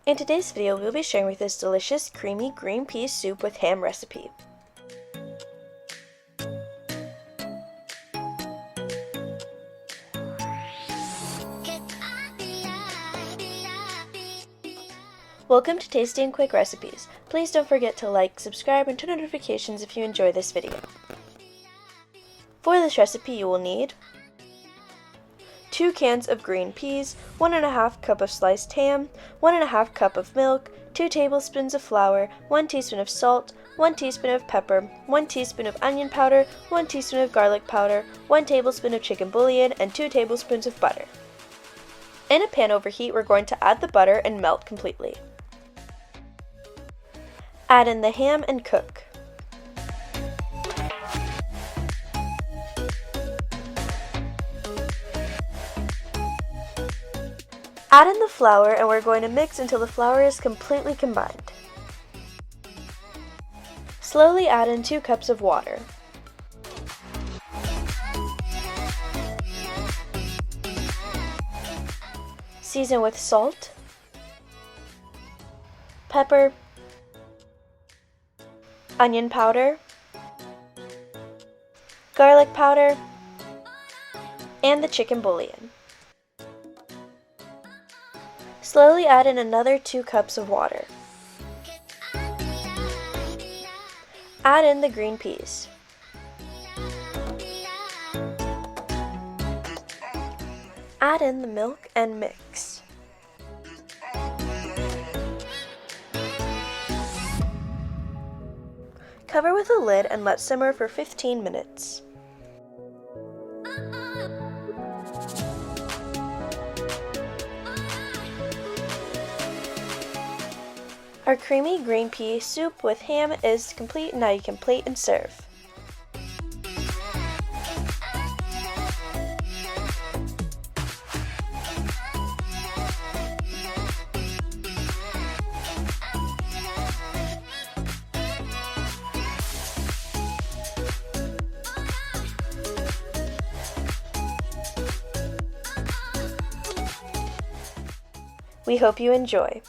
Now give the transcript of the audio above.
In today's video, we'll be sharing with this delicious, creamy green pea soup with ham recipe. Welcome to Tasty and Quick Recipes. Please don't forget to like, subscribe, and turn on notifications if you enjoy this video. For this recipe, you will need 2 cans of green peas, 1½ cup of sliced ham, 1½ cup of milk, 2 tablespoons of flour, 1 teaspoon of salt, 1 teaspoon of pepper, 1 teaspoon of onion powder, 1 teaspoon of garlic powder, 1 tablespoon of chicken bouillon, and 2 tablespoons of butter. In a pan over heat, we're going to add the butter and melt completely. Add in the ham and cook. Add in the flour, and we're going to mix until the flour is completely combined. Slowly add in 2 cups of water. Season with salt, pepper, onion powder, garlic powder, and the chicken bouillon. Slowly add in another 2 cups of water. Add in the green peas. Add in the milk and mix. Cover with a lid and let simmer for 15 minutes. Our creamy green pea soup with ham is complete. Now you can plate and serve. We hope you enjoy.